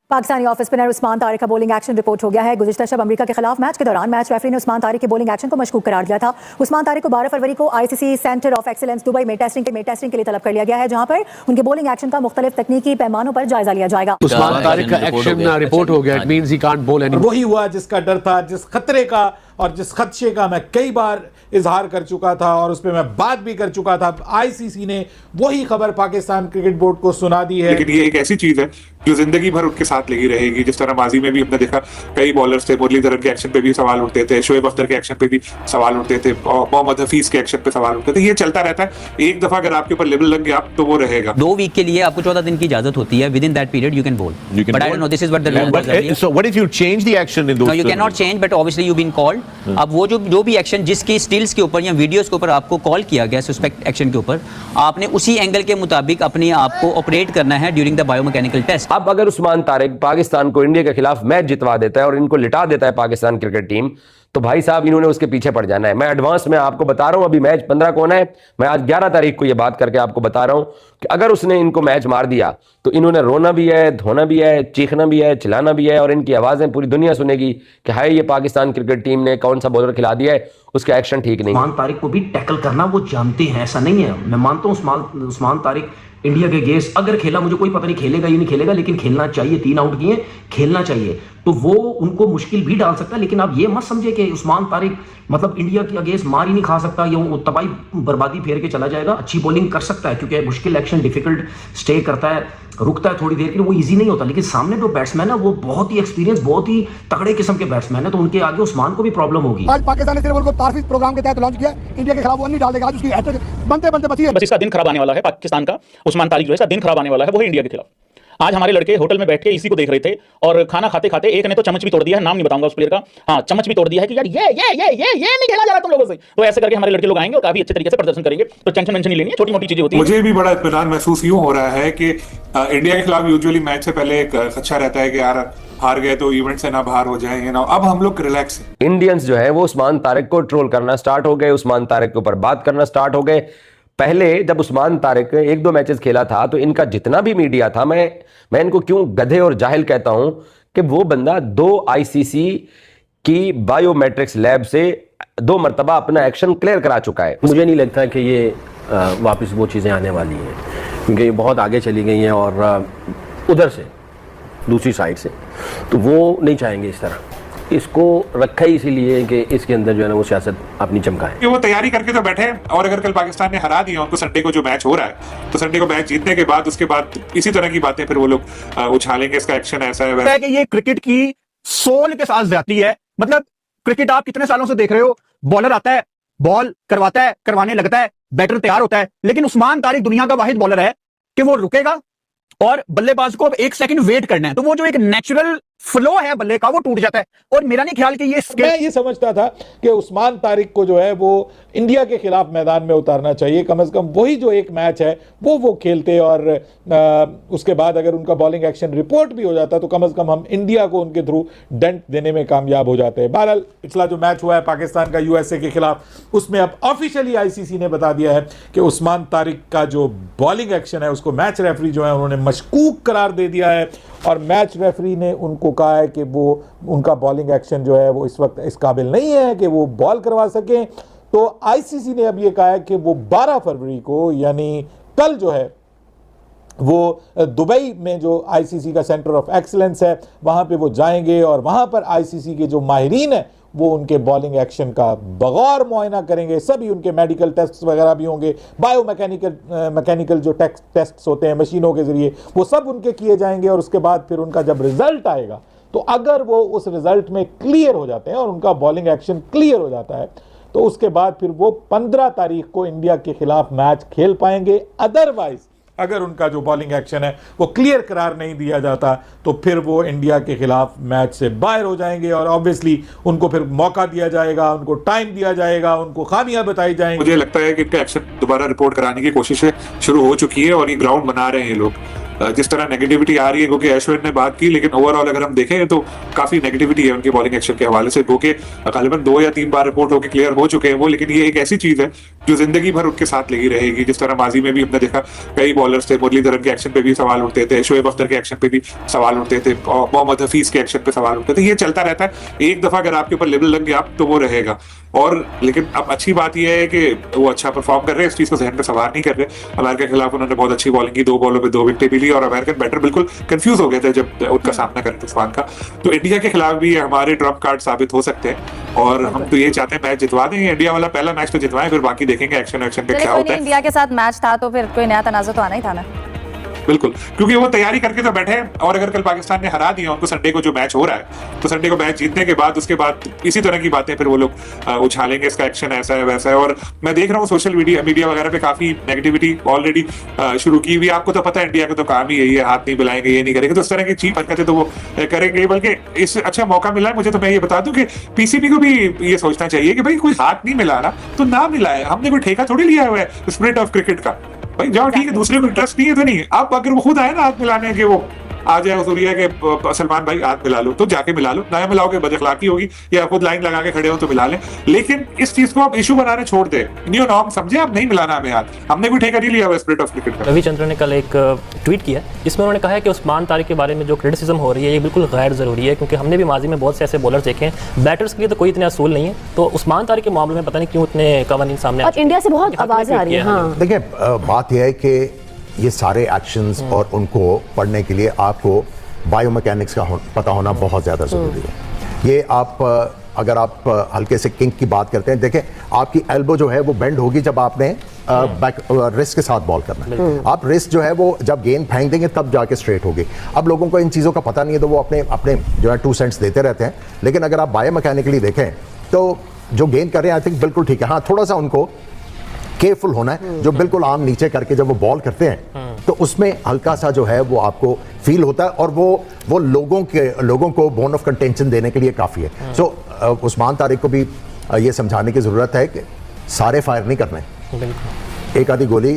Pakistani off spinner Usman Tariq का bowling action report हो गया है। गुज़िश्ता शब अमेरिका के खिलाफ मैच के दौरान मैच रेफरी ने उस्मान तारिक के बॉलिंग एक्शन को मशकूक करार दिया था। उस्मान तारिक को 12 फरवरी को ICC centre of excellence Dubai में टेस्टिंग के लिए तलब कर लिया गया है, जहां पर उनके बॉलिंग एक्शन का मुख्तलिफ तकनीकी पैमानों पर जायजा लिया जाएगा। उस्मान तारिक का एक्शन रिपोर्ट हो गया, it means he can't ball anymore. वही हुआ जिसका डर था, जिस खतरे का और जिस खदशे का मैं कई बार इजहार कर चुका था और उस पर मैं बात भी कर चुका था। आईसीसी ने वही खबर पाकिस्तान क्रिकेट बोर्ड को सुना दी है। लेकिन ये एक ऐसी चीज है जो जिंदगी भर उनके साथ लगी रहेगी। जिस तरह माजी में भी हमने देखा कई बॉलर्स थे, मुरलीधरन के एक्शन पे भी सवाल उठते थे, शोएब अख्तर के एक्शन पे भी सवाल उठते थे, मोहम्मद हफीज के एक्शन पे सवाल उठते थे। ये चलता रहता है। एक दफा अगर आपके ऊपर लेवल लग गया तो वो रहेगा। 2 वीक के लिए आपको 14 दिन की इजाजत होती है। Within that period you can बोल, but I don't know this is what the rule is. So what if you change the action in those? No, you can not change, but obviously you been called. अब वो जो भी action जिसके stills के ऊपर या videos के ऊपर आपको कॉल किया गया सस्पेक्ट एक्शन के ऊपर, आपने उसी एंगल के मुताबिक अपने आप को ऑपरेट करना है ड्यूरिंग द बायोमैकेनिकल टेस्ट। अब अगर उस्मान तारिक पाकिस्तान को इंडिया के खिलाफ मैच जितवा देता है और इनको लिटा देता है पाकिस्तान क्रिकेट टीम, तो भाई साहब इन्होंने उसके पीछे पड़ जाना है। मैं एडवांस में आपको बता रहा हूं, अभी मैच 15 को होना है। मैं आज 11 तारीख को ये बात करके आपको बता रहा हूं कि अगर उसने इनको मैच मार दिया तो इन्होंने रोना भी है, धोना भी है, चीखना भी है, चिल्लाना भी है, और इनकी आवाजें पूरी दुनिया सुनेगी कि हाय ये पाकिस्तान क्रिकेट टीम ने कौन सा बॉलर खिला दिया है, उसका एक्शन ठीक नहीं। उस्मान तारिक को भी टैकल करना वो जानते हैं, ऐसा नहीं है। मैं मानता हूं उस्मान तारिक इंडिया के अगेंस्ट अगर खेला, मुझे कोई पता नहीं खेलेगा या नहीं खेलेगा, लेकिन खेलना चाहिए। 3 आउट किए, खेलना चाहिए, तो वो उनको मुश्किल भी डाल सकता है। लेकिन आप ये मत समझे कि उस्मान तारिक मतलब इंडिया के अगेंस्ट मार ही नहीं खा सकता या वो तबाही बर्बादी फेर के चला जाएगा। अच्छी बॉलिंग कर सकता है क्योंकि मुश्किल एक्शन डिफिकल्ट स्टे करता है, रुकता है थोड़ी देर के लिए, वो इजी नहीं होता। लेकिन सामने जो बैट्समैन है वो बहुत ही एक्सपीरियंस, बहुत ही तगड़े किस्म के बैट्समैन है, तो उनके आगे उस्मान को भी प्रॉब्लम होगी। आज पाकिस्तान ने सिर्फ तारफीज प्रोग्राम के तहत लॉन्च किया, इंडिया के खिलाफ वो नहीं डाल देगा। आज उसकी हैट्रिक बनते बनते बची है। बस इसका दिन खराब आने वाला है पाकिस्तान का। उस्मान तारिक जो है इसका दिन खराब आने वाला है, वो है इंडिया के खिलाफ। आज हमारे लड़के होटल में बैठ के इसी को देख रहे थे और खाना खाते खाते एक ने तो चम्मच भी तोड़ दिया है, नाम नहीं बताऊंगा उस प्लेयर का। हाँ, चम्मच भी तोड़ दिया है कि यार ये नहीं खेला जा रहा तुम लोगों से। तो ऐसे करके हमारे लड़के लोग आएंगे और काफी अच्छे तरीके से प्रदर्शन करेंगे। तो टेंशन नहीं लेनी है, छोटी मोटी चीजें होती है। मुझे भी बड़ा इत्मीनान महसूस यूं हो रहा है कि इंडिया के खिलाफ यूजुअली मैच से पहले एक खदशा रहता है कि यार हार गए तो इवेंट से ना बाहर हो जाएंगे ना। अब हम लोग रिलैक्स हैं। इंडियंस जो है वो उस्मान तारिक को ट्रोल करना स्टार्ट हो गए, उस्मान तारिक के ऊपर बात करना स्टार्ट हो गए। पहले जब उस्मान तारिक 1-2 मैचेस खेला था तो इनका जितना भी मीडिया था, मैं इनको क्यों गधे और जाहिल कहता हूं कि वो बंदा 2 आईसीसी की बायोमेट्रिक्स लैब से 2 मरतबा अपना एक्शन क्लियर करा चुका है। मुझे नहीं लगता कि ये वापस वो चीज़ें आने वाली हैं, क्योंकि ये बहुत आगे चली गई हैं और उधर से दूसरी साइड से, तो वो नहीं चाहेंगे इस तरह। इसको रखा ही इसीलिए कि इसके अंदर जो है ना वो सियासत अपनी चमकाए। वो तैयारी करके तो बैठे हैं, और अगर कल पाकिस्तान ने हरा दिया उनको संडे को जो मैच हो रहा है, तो संडे को मैच जीतने के बाद उसके बाद इसी तरह की बातें फिर वो लोग उछालेंगे। इसका एक्शन ऐसा है कि ये क्रिकेट की सोल के साथ जाती है। मतलब क्रिकेट आप कितने सालों से देख रहे हो, बॉलर आता है, बॉल करवाता है, करवाने लगता है, बैटर तैयार होता है। लेकिन उस्मान तारिक दुनिया का वाहिद बॉलर है कि वो रुकेगा और बल्लेबाज को अब 1 सेकंड वेट करना है, तो वो जो एक नेचुरल फ्लो है बल्ले का वो टूट जाता है। और मेरा नहीं ख्याल कि मैं ये समझता था कि उस्मान तारिक को जो है वो इंडिया के खिलाफ मैदान में उतारना चाहिए। कम से कम वही जो एक मैच है वो खेलते, और उसके बाद अगर उनका बॉलिंग एक्शन रिपोर्ट भी हो जाता तो कम से कम हम इंडिया को उनके थ्रू डेंट देने में कामयाब हो जाते हैं। बहरहाल पिछला जो मैच हुआ है पाकिस्तान का यूएसए के खिलाफ, उसमें अब ऑफिशियली आईसीसी ने बता दिया है कि उस्मान तारिक का जो बॉलिंग एक्शन है उसको मैच रेफरी जो है उन्होंने मशकूक करार दे दिया है, और मैच रेफरी ने उनको कहा है कि वो उनका बॉलिंग एक्शन जो है वो इस वक्त इस काबिल नहीं है कि वो बॉल करवा सकें। तो आईसीसी ने अब ये कहा है कि वो 12 फरवरी को यानी कल जो है वो दुबई में जो आईसीसी का सेंटर ऑफ एक्सीलेंस है वहाँ पे वो जाएंगे, और वहाँ पर आईसीसी के जो माहिरीन हैं वो उनके बॉलिंग एक्शन का बगौर मुआयना करेंगे। सभी उनके मेडिकल टेस्ट वगैरह भी होंगे, मैकेनिकल जो टेस्ट होते हैं मशीनों के ज़रिए, वो सब उनके किए जाएंगे। और उसके बाद फिर उनका जब रिज़ल्ट आएगा तो अगर वो उस रिज़ल्ट में क्लियर हो जाते हैं और उनका बॉलिंग एक्शन क्लियर हो जाता है तो उसके बाद फिर वो 15 तारीख को इंडिया के खिलाफ मैच खेल पाएंगे। अदरवाइज अगर उनका जो बॉलिंग एक्शन है वो क्लियर करार नहीं दिया जाता तो फिर वो इंडिया के खिलाफ मैच से बाहर हो जाएंगे, और ऑब्वियसली उनको फिर मौका दिया जाएगा, उनको टाइम दिया जाएगा, उनको खामियां बताई जाएंगी। मुझे लगता है कि इनका एक्शन दोबारा रिपोर्ट कराने की कोशिशें शुरू हो चुकी है और ये ग्राउंड बना रहे हैं ये लोग। जिस तरह नेगेटिविटी आ रही है, क्योंकि अश्विन ने बात की, लेकिन ओवरऑल अगर हम देखें तो काफी नेगेटिविटी है उनके बॉलिंग एक्शन के हवाले से, क्योंकि गालिबन 2 या 3 बार रिपोर्ट होकर क्लियर हो चुके हैं वो। लेकिन ये एक ऐसी चीज है जो जिंदगी भर उनके साथ लगी रहेगी। जिस तरह माजी में भी हमने देखा कई बॉलर्स थे, मुरलीधरन के एक्शन पे भी सवाल उठते थे, शोएब अख्तर के एक्शन पे भी सवाल उठते थे, मोहम्मद हफीज के एक्शन पे सवाल उठते थे। ये चलता रहता है, एक दफा अगर आपके ऊपर लेवल लग गया तो वो रहेगा। और लेकिन अब अच्छी बात यह है कि वो अच्छा परफॉर्म कर रहे हैं, इस चीज को जहन में सवार नहीं कर रहे। अमेरिका के खिलाफ उन्होंने बहुत अच्छी बॉलिंग की, 2 बॉलों पे 2 विकेटें भी ली और अमेरिकन बैटर बिल्कुल कंफ्यूज हो गए थे जब उनका सामना कर रहे थे उस्मान का। तो इंडिया के खिलाफ भी हमारे ट्रम्प कार्ड साबित हो सकते हैं और हम तो ये चाहते हैं मैच जितवा दें। इंडिया वाला पहला मैच तो जितवाएं, फिर बाकी देखेंगे एक्शन पे क्या होता है। इंडिया के साथ मैच था तो फिर कोई नया तनाज़ुर तो आना ही था ना। बिल्कुल, क्योंकि वो तैयारी करके तो बैठे हैं और अगर कल पाकिस्तान ने हरा दिया उनको संडे को जो मैच हो रहा है, तो संडे को मैच जीतने के बाद उसके बाद इसी तरह की बातें फिर वो लोग उछालेंगे, इसका एक्शन ऐसा है वैसा है। और मैं देख रहा हूँ सोशल मीडिया वगैरह पे काफी नेगेटिविटी ऑलरेडी शुरू की हुई। आपको तो पता है इंडिया का तो काम ही यही है, हाथ नहीं मिलाएंगे, ये नहीं करेंगे, तो इस तरह की चीप हरकतें तो वो करेंगे। बल्कि इस अच्छा मौका मिला है मुझे, तो मैं ये बता दूं कि पीसीबी को भी ये सोचना चाहिए कि भाई कोई हाथ नहीं मिलाना तो ना मिलाए, हमने कोई ठेका थोड़ी लिया हुआ है स्पिरिट ऑफ क्रिकेट का। भाई जाओ ठीक है, दूसरे को इंटरेस्ट नहीं है तो नहीं, अब अगर वो खुद आए ना हाथ मिलाने के, वो आ जाए उसूलिया के सलमान भाई हाथ मिला लो, तो जाके मिला लो, नया मिलाओगे बदअखलाकी होगी, या खुद लाइन लगा के खड़े हो तो मिला लें। लेकिन इस चीज को आप इशू बनाने छोड़ दे, न्यू नॉर्म समझे, आप नहीं मिलाना हमें हाथ, हमने कोई ठेका नहीं लिया हुआ स्पिरिट ऑफ क्रिकेट का। रविचंद्रन ने कल एक ट्वीट किया जिसमें उन्होंने कहा है कि उस्मान तारिक के बारे में जो क्रिटिसिज्म हो रही है ये बिल्कुल गैर ज़रूरी है, क्योंकि हमने भी माजी में बहुत से ऐसे बॉलर देखे हैं, बैटर्स के लिए तो कोई इतने असूल नहीं है, तो उस्मान तारिक के मामले में पता नहीं क्यों इतने कवानीन सामने और इंडिया से बहुत आवाज़ें आ रही है। हाँ देखिए, बात यह है कि ये सारे एक्शंस और उनको पढ़ने के लिए आपको बायोमैकेनिक्स का पता होना बहुत ज़्यादा ज़रूरी है। ये आप अगर आप हल्के से किंक की बात करते हैं, देखें आपकी एल्बो जो है वो बेंड होगी जब आपने बैक रिस्ट के साथ बॉल करना है। आप रिस्ट जो है वो जब गेंद फेंक देंगे तब जाके स्ट्रेट होगी। अब लोगों को इन चीज़ों का पता नहीं है तो वो अपने जो है 2 सेंट्स देते रहते हैं। लेकिन अगर आप बायोमैकेनिकली देखें तो जो गेंद कर रहे हैं आई थिंक बिल्कुल ठीक है। हाँ, थोड़ा सा उनको केयरफुल होना है, जो बिल्कुल आम नीचे करके जब वो बॉल करते हैं तो उसमें हल्का सा जो है वो आपको फील होता है और वो लोगों को बोन ऑफ कंटेंशन देने के लिए काफ़ी है। सो उस्मान तारिक को भी ये समझाने की ज़रूरत है कि सारे फायर नहीं करने, एक आधी गोली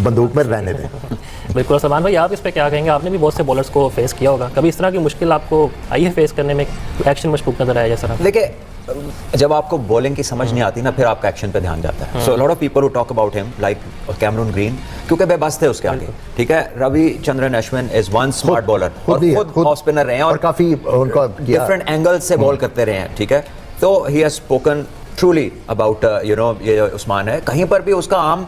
बंदूक में रहने दें। बिल्कुल। सलमान भाई, आप इस पर क्या कहेंगे? आपने भी बहुत से बॉलर्स को फेस किया होगा, कभी इस तरह की मुश्किल आपको आई है फेस करने में, एक्शन मशकूक नजर आया जैसा? देखिए, जब आपको बॉलिंग की समझ नहीं आती ना, फिर आपका एक्शन पे ध्यान जाता है। So lot of people who talk about him like Cameron Green, क्योंकि बेबस थे उसके आगे, ठीक है। Ravichandran Ashwin is one smart bowler और खुद ऑफ स्पिनर रहे हैं और काफी उनका डिफरेंट एंगल से बॉल करते रहे हैं, ठीक है। तो he has spoken truly about ये उस्मान है, कहीं पर भी उसका आर्म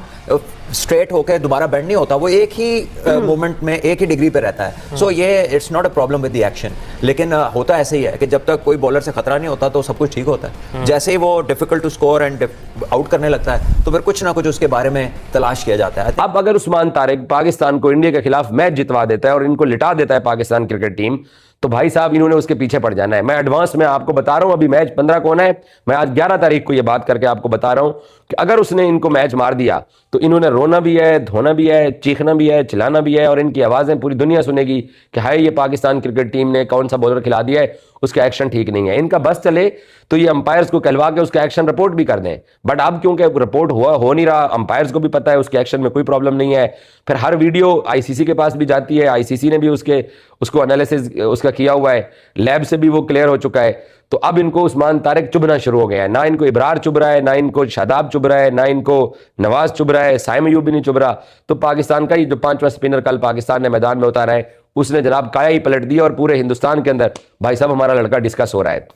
स्ट्रेट होकर दोबारा बेंड नहीं होता, वो एक ही मूवमेंट में एक ही डिग्री पे रहता है। सो ये it's not a problem with the action. लेकिन होता ऐसे ही है कि जब तक कोई बॉलर से खतरा नहीं होता तो सब कुछ ठीक होता है। जैसे ही वो difficult to score and out करने लगता है तो फिर कुछ ना कुछ उसके बारे में तलाश किया जाता है। अब अगर उस्मान तारिक पाकिस्तान को इंडिया के खिलाफ मैच जितवा देता है और इनको लिटा देता है पाकिस्तान क्रिकेट टीम, तो भाई साहब इन्होंने उसके पीछे पड़ जाना है। मैं एडवांस में आपको बता रहा हूं, अभी मैच 15 को होना है, मैं आज 11 तारीख को ये बात करके आपको बता रहा हूं कि अगर उसने इनको मैच मार दिया तो इन्होंने रोना भी है, धोना भी है, चीखना भी है, चिल्लाना भी है और इनकी आवाजें पूरी दुनिया सुनेगी कि हाय ये पाकिस्तान क्रिकेट टीम ने कौन सा बॉलर खिला दिया है, उसका एक्शन ठीक नहीं है। इनका बस चले तो ये अंपायर्स को कहलवा के उसका एक्शन रिपोर्ट भी कर दें, बट अब क्योंकि रिपोर्ट हो नहीं रहा, अंपायर्स को भी पता है उसके एक्शन में कोई प्रॉब्लम नहीं है, फिर हर वीडियो आईसीसी के पास भी जाती है, आईसीसी ने भी उसको एनालिसिस उसका किया हुआ है, लैब से भी वो क्लियर हो चुका है। तो अब इनको उस्मान तारिक चुभना शुरू हो गया है। ना इनको इब्रार चुभ रहा है, ना इनको शादाब चुभ रहा है, ना इनको नवाज चुभ रहा है, साइम अयूब भी नहीं चुभ रहा। तो पाकिस्तान का ही जो 5वां स्पिनर कल पाकिस्तान ने मैदान में उतारा है, उसने जनाब काया ही पलट दिया और पूरे हिंदुस्तान के अंदर भाई साहब हमारा लड़का डिस्कस हो रहा है।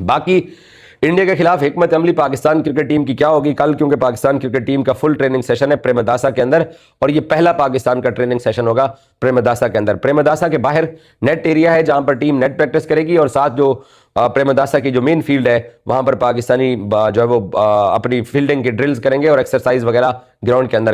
बाकी इंडिया के खिलाफ हिकमत अमली पाकिस्तान क्रिकेट टीम की क्या होगी कल, क्योंकि पाकिस्तान क्रिकेट टीम का फुल ट्रेनिंग सेशन है प्रेमदासा के अंदर और ये पहला पाकिस्तान का ट्रेनिंग सेशन होगा प्रेमदासा के अंदर। प्रेमदासा के बाहर नेट एरिया है जहां पर टीम नेट प्रैक्टिस करेगी और साथ जो प्रेमदासा की जो मेन फील्ड है वहां पर पाकिस्तानी जो है वो अपनी फील्डिंग की ड्रिल्स करेंगे और एक्सरसाइज वगैरह ग्राउंड के अंदर